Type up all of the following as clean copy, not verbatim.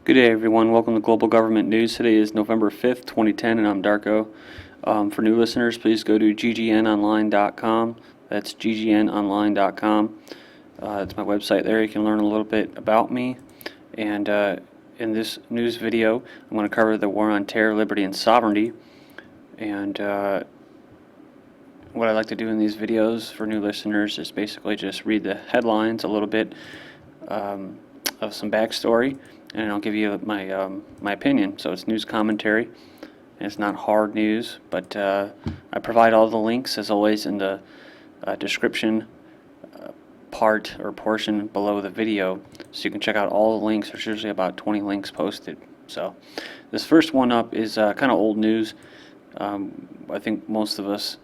Good day, everyone. Welcome to Global Government News. Today is November 5th, 2010, and I'm Darko. For new listeners, please go to ggnonline.com. That's ggnonline.com. It's my website there. You can learn a little bit about me. And in this news video, I'm going to cover the war on terror, liberty, and sovereignty. And what I like to do in these videos for new listeners is basically just read the headlines, a little bit of some backstory, and I'll give you my my opinion. So it's news commentary, and it's not hard news, but I provide all the links as always in the description part or portion below the video, so you can check out all the links. There's usually about 20 links posted. So this first one up is kind of old news. I think most of us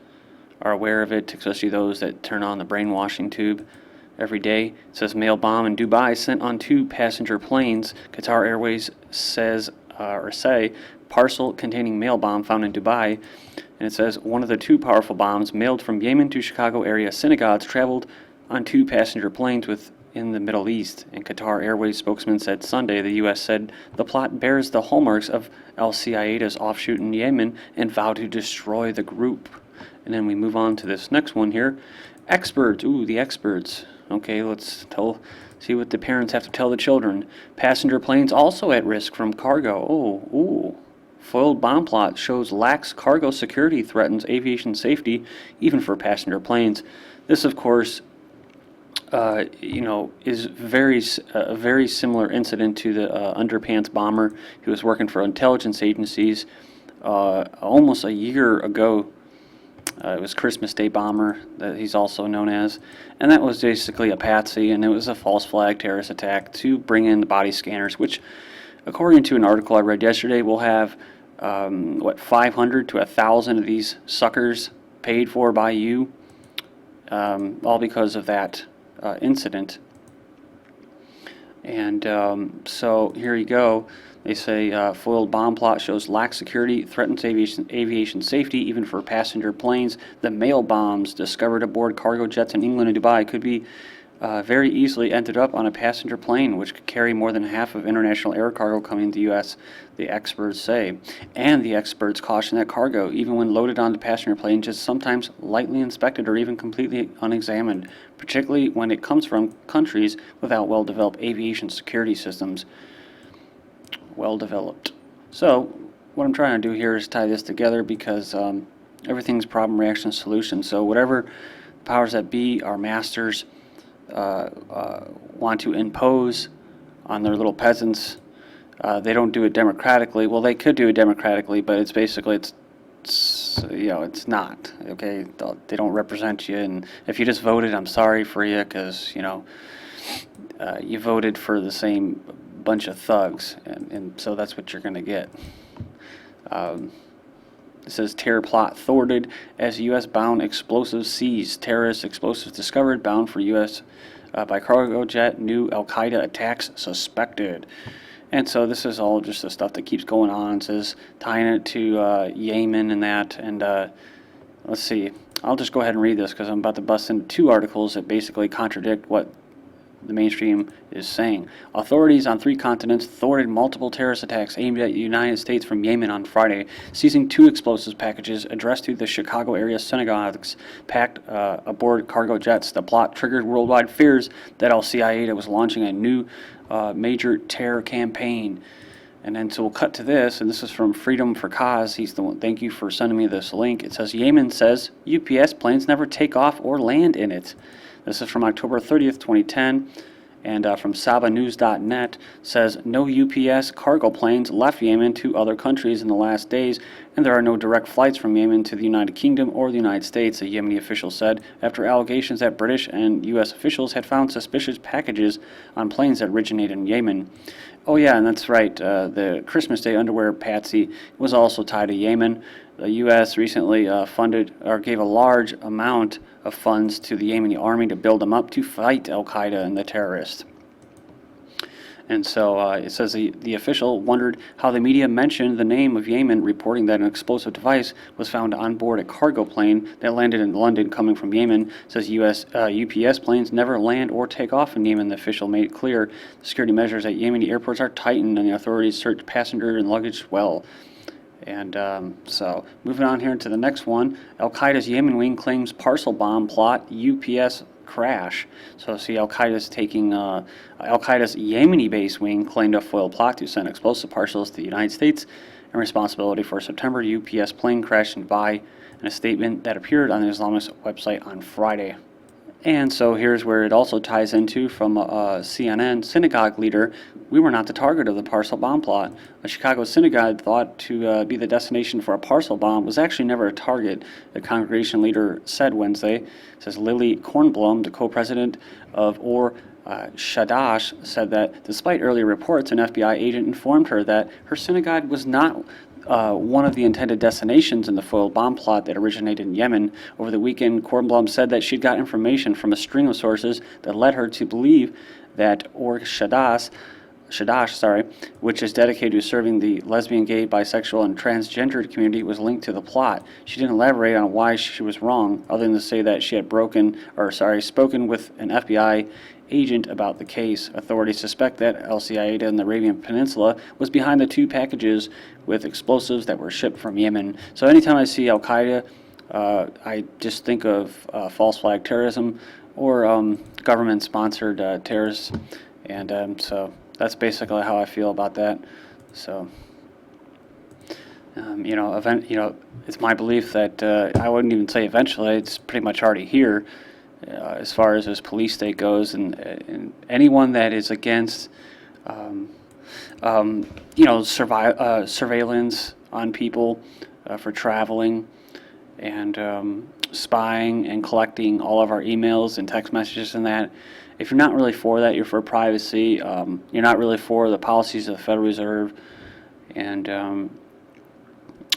are aware of it, especially those that turn on the brainwashing tube every day. It says mail bomb in Dubai sent on 2 passenger planes. Qatar Airways says say parcel containing mail bomb found in Dubai. And it says one of the 2 powerful bombs mailed from Yemen to Chicago area synagogues traveled on 2 passenger planes within the Middle East. And Qatar Airways spokesman said Sunday the U.S. said the plot bears the hallmarks of al-Qaeda's offshoot in Yemen and vowed to destroy the group. And then we move on to this next one here. Experts, the experts. Okay, let's see what the parents have to tell the children. Passenger planes also at risk from cargo. Foiled bomb plot shows lax cargo security threatens aviation safety, even for passenger planes. This, of course, is a very similar incident to the underpants bomber who was working for intelligence agencies almost a year ago. It was Christmas Day bomber that he's also known as, and that was basically a patsy, and it was a false flag terrorist attack to bring in the body scanners, which, according to an article I read yesterday, will have 500 to 1,000 of these suckers paid for by you, all because of that incident. And so here you go. They say foiled bomb plot shows lax security, threatens aviation safety, even for passenger planes. The mail bombs discovered aboard cargo jets in England and Dubai could be very easily ended up on a passenger plane, which could carry more than half of international air cargo coming to the U.S., the experts say. And the experts caution that cargo, even when loaded onto passenger planes, is sometimes lightly inspected or even completely unexamined, particularly when it comes from countries without well-developed aviation security systems. Well-developed. So what I'm trying to do here is tie this together, because everything's problem, reaction, solution. So whatever powers that be, our masters, want to impose on their little peasants, they don't do it democratically. Well, they could do it democratically, but it's basically it's not, okay? They don't represent you, and if you just voted, I'm sorry for you, because you voted for the same bunch of thugs, and so that's what you're going to get. It says terror plot thwarted as U.S.-bound explosives seized. Terrorist explosives discovered bound for U.S. By cargo jet. New al-Qaeda attacks suspected. And so this is all just the stuff that keeps going on. It says tying it to Yemen and that. And let's see. I'll just go ahead and read this, because I'm about to bust into 2 articles that basically contradict what the mainstream is saying. Authorities on 3 continents thwarted multiple terrorist attacks aimed at the United States from Yemen on Friday, seizing 2 explosives packages addressed to the Chicago area synagogues packed aboard cargo jets. The plot triggered worldwide fears that al-Qaeda was launching a new major terror campaign. And then so we'll cut to this, and this is from Freedom for Cause. He's the one. Thank you for sending me this link. It says Yemen says UPS planes never take off or land in it. This is from October 30th, 2010, and from SabaNews.net says no UPS cargo planes left Yemen to other countries in the last days, and there are no direct flights from Yemen to the United Kingdom or the United States, a Yemeni official said, after allegations that British and U.S. officials had found suspicious packages on planes that originated in Yemen. Oh yeah, and that's right, the Christmas Day underwear patsy was also tied to Yemen. The U.S. recently funded or gave a large amount of funds to the Yemeni army to build them up to fight al-Qaeda and the terrorists. And so it says the official wondered how the media mentioned the name of Yemen, reporting that an explosive device was found on board a cargo plane that landed in London coming from Yemen. It says U.S. UPS planes never land or take off in Yemen. The official made it clear the security measures at Yemeni airports are tightened and the authorities search passenger and luggage well. And so moving on here to the next one, Al-Qaeda's Yemen wing claims parcel bomb plot UPS crash. So see, Al-Qaeda's Al-Qaeda's Yemeni-based wing claimed a foiled plot to send explosive parcels to the United States and responsibility for a September UPS plane crash in Dubai, in a statement that appeared on the Islamist website on Friday. And so here's where it also ties into from CNN synagogue leader. We were not the target of the parcel bomb plot. A Chicago synagogue thought to be the destination for a parcel bomb was actually never a target, the congregation leader said Wednesday. It says Lilli Kornblum, the co-president of Or Chadash, said that despite earlier reports, an FBI agent informed her that her synagogue was not one of the intended destinations in the foiled bomb plot that originated in Yemen. Over the weekend, Kornblum said that she'd got information from a string of sources that led her to believe that Or Chadash, which is dedicated to serving the lesbian, gay, bisexual, and transgendered community, was linked to the plot. She didn't elaborate on why she was wrong, other than to say that she had spoken with an FBI agent about the case. Authorities suspect that Al-Qaeda in the Arabian Peninsula was behind the two packages with explosives that were shipped from Yemen. So anytime I see Al-Qaeda, I just think of false flag terrorism or government-sponsored terrorists, and so that's basically how I feel about that. So, it's my belief that I wouldn't even say eventually; it's pretty much already here. As far as this police state goes, and anyone that is against, surveillance on people for traveling and spying and collecting all of our emails and text messages and that. If you're not really for that, you're for privacy. You're not really for the policies of the Federal Reserve, and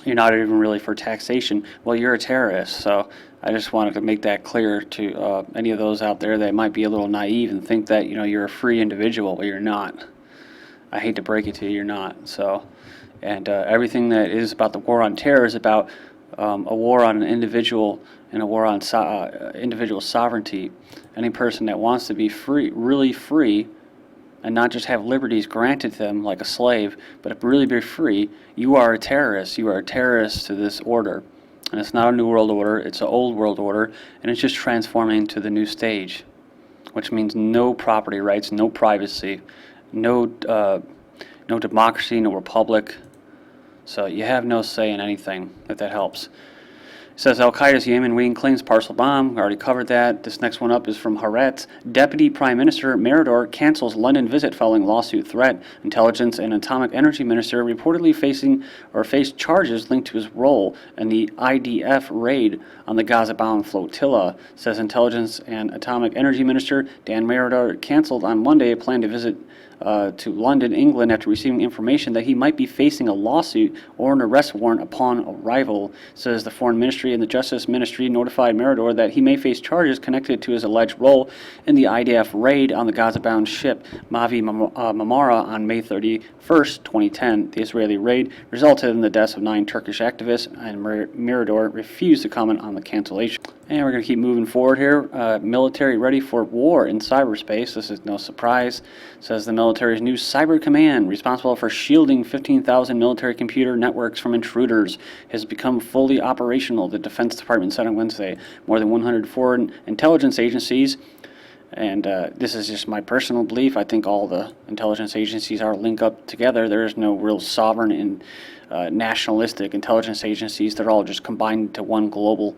you're not even really for taxation. Well, you're a terrorist. So I just wanted to make that clear to any of those out there that might be a little naive and think that you're a free individual. Well, you're not. I hate to break it to you, you're not. So, and everything that is about the war on terror is about a war on an individual and a war on individual sovereignty. Any person that wants to be free, really free, and not just have liberties granted to them like a slave, but really be free, you are a terrorist. You are a terrorist to this order. And it's not a new world order, it's an old world order, and it's just transforming to the new stage, which means no property rights, no privacy, no democracy, no republic. So you have no say in anything, if that helps. It says Al-Qaeda's Yemen wing claims parcel bomb. I already covered that. This next one up is from Haaretz. Deputy Prime Minister Meridor cancels London visit following lawsuit threat. Intelligence and Atomic Energy Minister reportedly faced charges linked to his role in the IDF raid on the Gaza-bound flotilla. Says Intelligence and Atomic Energy Minister Dan Meridor canceled on Monday a plan to visit to London, England, after receiving information that he might be facing a lawsuit or an arrest warrant upon arrival. Says the Foreign Ministry and the Justice Ministry notified Meridor that he may face charges connected to his alleged role in the IDF raid on the Gaza-bound ship Mavi Marmara on May 31st, 2010. The Israeli raid resulted in the deaths of 9 Turkish activists, and Meridor refused to comment on the cancellation. And we're going to keep moving forward here. Military ready for war in cyberspace. This is no surprise. Says the military's new cyber command, responsible for shielding 15,000 military computer networks from intruders, has become fully operational, the Defense Department said on Wednesday. More than 100 foreign intelligence agencies, and this is just my personal belief, I think all the intelligence agencies are linked up together. There is no real sovereign and nationalistic intelligence agencies. They're all just combined into one global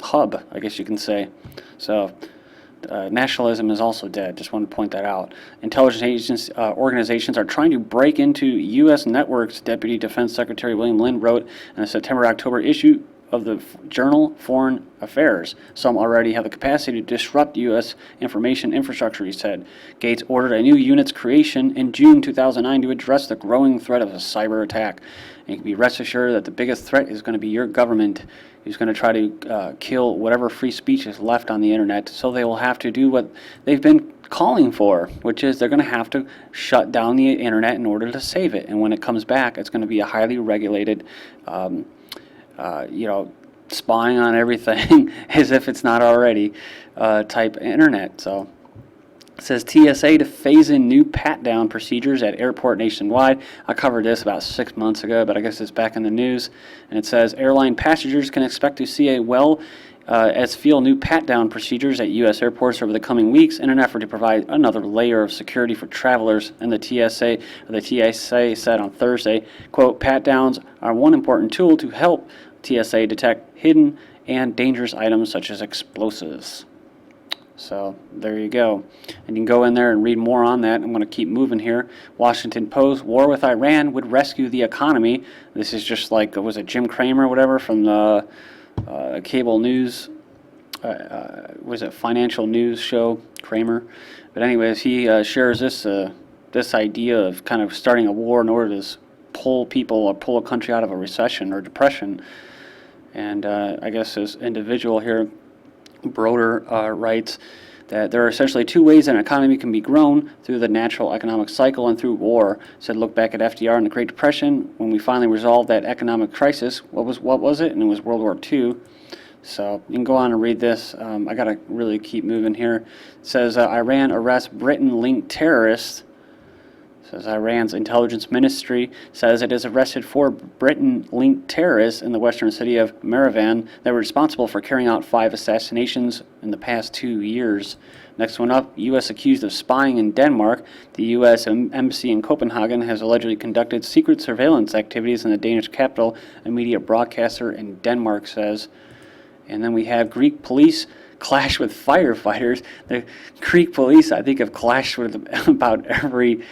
hub, I guess you can say. So nationalism is also dead. Just wanted to point that out. Intelligence organizations are trying to break into U.S. networks, Deputy Defense Secretary William Lynn wrote in a September-October issue of the journal Foreign Affairs. Some already have the capacity to disrupt U.S. information infrastructure, he said. Gates ordered a new unit's creation in June 2009 to address the growing threat of a cyber attack. And you can be rest assured that the biggest threat is going to be your government, who's going to try to kill whatever free speech is left on the internet. So they will have to do what they've been calling for, which is they're going to have to shut down the internet in order to save it. And when it comes back, it's going to be a highly regulated spying on everything as if it's not already type internet. So it says TSA to phase in new pat-down procedures at airport nationwide. I covered this about 6 months ago, but I guess it's back in the news. And it says airline passengers can expect to see feel new pat-down procedures at U.S. airports over the coming weeks in an effort to provide another layer of security for travelers. And the TSA said on Thursday, quote, pat-downs are one important tool to help TSA detect hidden and dangerous items such as explosives. So there you go. And you can go in there and read more on that. I'm going to keep moving here. Washington Post, war with Iran would rescue the economy. This is just like, was it Jim Cramer or whatever from the cable news, was it financial news show, Cramer? But anyways, he shares this idea of kind of starting a war in order to pull people or pull a country out of a recession or depression. And I guess this individual here, Broder, writes that there are essentially two ways an economy can be grown: through the natural economic cycle and through war. Said, look back at FDR and the Great Depression, when we finally resolved that economic crisis. What was it? And it was World War II. So you can go on and read this. I got to really keep moving here. It says Iran arrests Britain-linked terrorists. Says Iran's intelligence ministry says it has arrested 4 Britain-linked terrorists in the western city of Merivan that were responsible for carrying out 5 assassinations in the past 2 years. Next one up, U.S. accused of spying in Denmark. The U.S. embassy in Copenhagen has allegedly conducted secret surveillance activities in the Danish capital, a media broadcaster in Denmark says. And then we have Greek police clash with firefighters. The Greek police, I think, have clashed with about every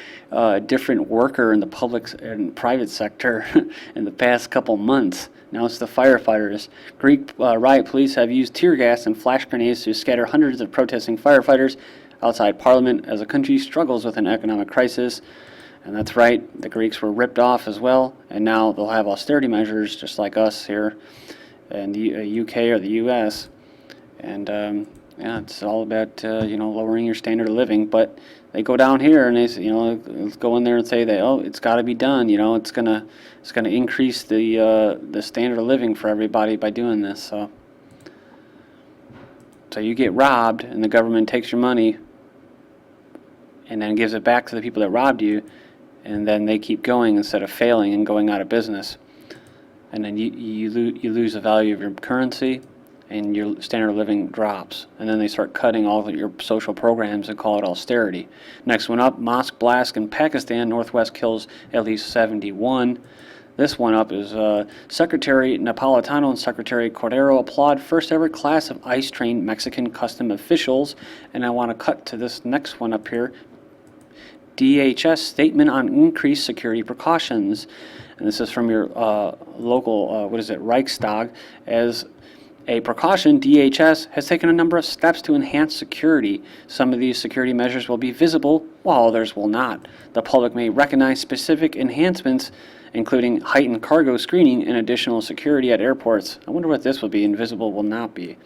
different worker in the public and private sector in the past couple months. Now it's the firefighters. Greek riot police have used tear gas and flash grenades to scatter hundreds of protesting firefighters outside Parliament as the country struggles with an economic crisis. And that's right, the Greeks were ripped off as well, and now they'll have austerity measures just like us here in the UK or the US. And it's all about lowering your standard of living. But they go down here and they let's go in there and say that it's got to be done. It's gonna increase the standard of living for everybody by doing this. So you get robbed and the government takes your money and then gives it back to the people that robbed you, and then they keep going instead of failing and going out of business. And then you lose the value of your currency, and your standard of living drops. And then they start cutting all of your social programs and call it austerity. Next one up, mosque blast in Pakistan, Northwest kills at least 71. This one up is Secretary Napolitano and Secretary Cordero applaud first ever class of ICE-trained Mexican custom officials. And I want to cut to this next one up here. DHS statement on increased security precautions. And this is from your local, Reichstag. As a precaution, DHS has taken a number of steps to enhance security. Some of these security measures will be visible, while others will not. The public may recognize specific enhancements, including heightened cargo screening and additional security at airports. I wonder what this will be, invisible will not be.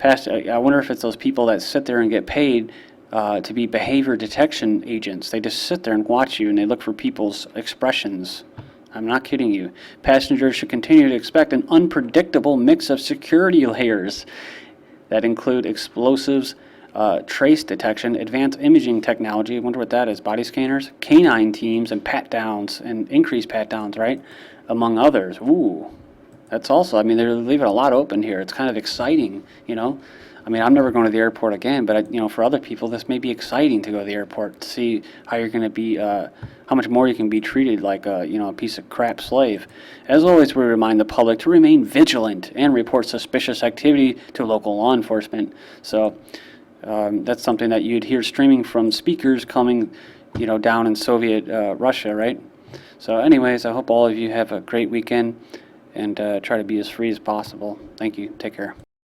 I wonder if it's those people that sit there and get paid to be behavior detection agents. They just sit there and watch you and they look for people's expressions. I'm not kidding you. Passengers should continue to expect an unpredictable mix of security layers that include explosives, trace detection, advanced imaging technology, I wonder what that is, body scanners, canine teams, and pat-downs, and increased pat-downs, right, among others. Ooh, that's also, they're leaving a lot open here. It's kind of exciting, I'm never going to the airport again, but for other people, this may be exciting to go to the airport to see how you're going to be, how much more you can be treated like a piece of crap slave. As always, we remind the public to remain vigilant and report suspicious activity to local law enforcement. So that's something that you'd hear streaming from speakers coming, down in Soviet Russia, right? So anyways, I hope all of you have a great weekend. and try to be as free as possible. Thank you. Take care.